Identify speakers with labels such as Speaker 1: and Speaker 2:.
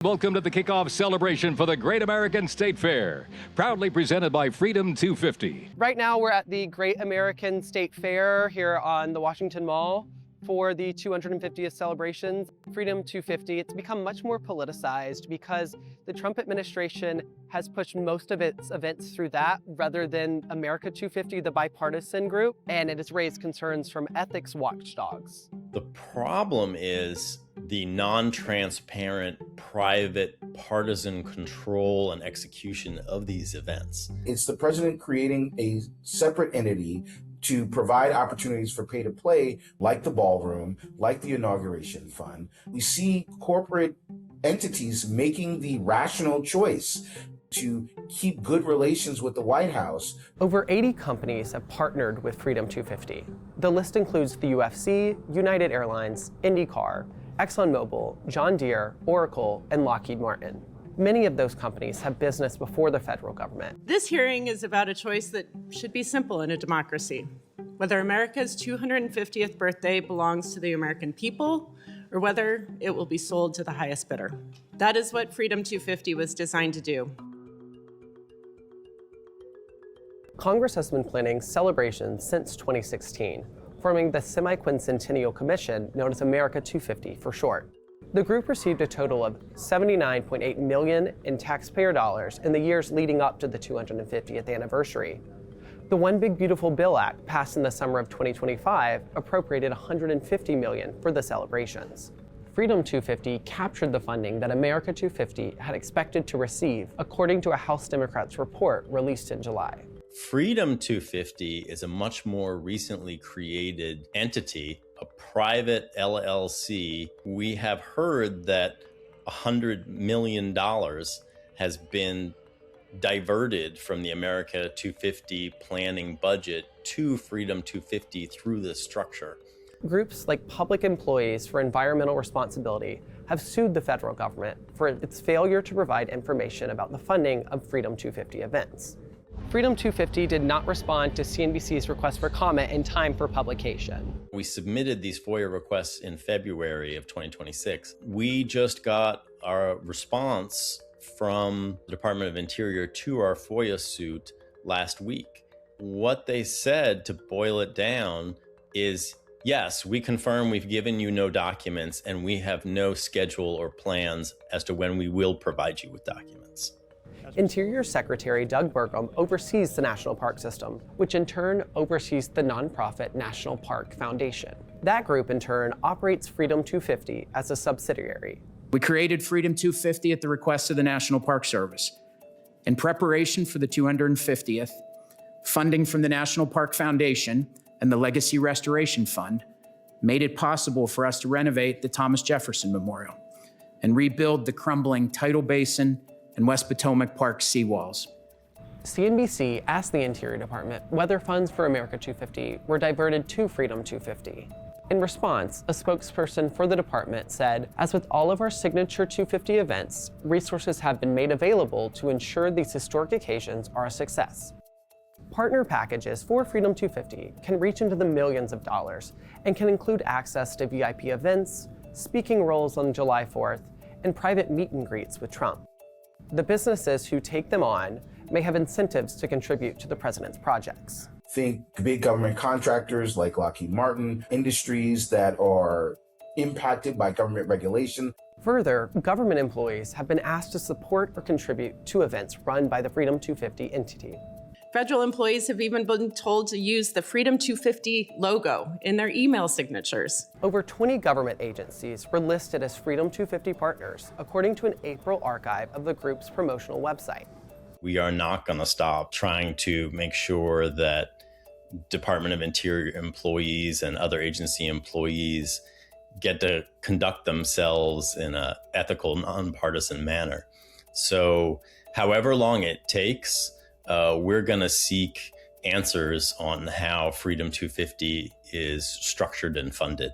Speaker 1: Welcome to the kickoff celebration for the Great American State Fair, proudly presented by Freedom 250.
Speaker 2: Right now we're at the Great American State Fair here on the Washington Mall for the 250th celebrations. Freedom 250, it's become much more politicized because the Trump administration has pushed most of its events through that rather than America 250, the bipartisan group, and it has raised concerns from ethics watchdogs.
Speaker 3: The problem is the non-transparent, private, partisan control and execution of these events.
Speaker 4: It's the president creating a separate entity to provide opportunities for pay to play, like the ballroom, like the inauguration fund. We see corporate entities making the rational choice to keep good relations with the White House.
Speaker 2: Over 80 companies have partnered with Freedom 250. The list includes the UFC, United Airlines, IndyCar, ExxonMobil, John Deere, Oracle, and Lockheed Martin. Many of those companies have business before the federal government.
Speaker 5: This hearing is about a choice that should be simple in a democracy. Whether America's 250th birthday belongs to the American people, or whether it will be sold to the highest bidder. That is what Freedom 250 was designed to do.
Speaker 2: Congress has been planning celebrations since 2016, forming the Semi-Quincentennial Commission known as America 250 for short. The group received a total of $79.8 million in taxpayer dollars in the years leading up to the 250th anniversary. The One Big Beautiful Bill Act, passed in the summer of 2025, appropriated $150 million for the celebrations. Freedom 250 captured the funding that America 250 had expected to receive, according to a House Democrats report released in July.
Speaker 3: Freedom 250 is a much more recently created entity, a private LLC. We have heard that $100 million has been diverted from the America 250 planning budget to Freedom 250 through this structure.
Speaker 2: Groups like Public Employees for Environmental Responsibility have sued the federal government for its failure to provide information about the funding of Freedom 250 events. Freedom 250 did not respond to CNBC's request for comment in time for publication.
Speaker 3: We submitted these FOIA requests in February of 2026. We just got our response from the Department of Interior to our FOIA suit last week. What they said, to boil it down, is yes, we confirm we've given you no documents and we have no schedule or plans as to when we will provide you with documents.
Speaker 2: Interior Secretary Doug Burgum oversees the National Park System, which in turn oversees the nonprofit National Park Foundation. That group in turn operates Freedom 250 as a subsidiary.
Speaker 6: We created Freedom 250 at the request of the National Park Service. In preparation for the 250th, funding from the National Park Foundation and the Legacy Restoration Fund made it possible for us to renovate the Thomas Jefferson Memorial and rebuild the crumbling Tidal Basin and West Potomac Park seawalls.
Speaker 2: CNBC asked the Interior Department whether funds for America 250 were diverted to Freedom 250. In response, a spokesperson for the department said, "As with all of our signature 250 events, resources have been made available to ensure these historic occasions are a success." Partner packages for Freedom 250 can reach into the millions of dollars and can include access to VIP events, speaking roles on July 4th, and private meet and greets with Trump. The businesses who take them on may have incentives to contribute to the president's projects.
Speaker 4: Think big government contractors like Lockheed Martin, industries that are impacted by government regulation.
Speaker 2: Further, government employees have been asked to support or contribute to events run by the Freedom 250 entity.
Speaker 5: Federal employees have even been told to use the Freedom 250 logo in their email signatures.
Speaker 2: Over 20 government agencies were listed as Freedom 250 partners, according to an April archive of the group's promotional website.
Speaker 3: We are not going to stop trying to make sure that Department of Interior employees and other agency employees get to conduct themselves in an ethical, nonpartisan manner. So however long it takes, we're going to seek answers on how Freedom 250 is structured and funded.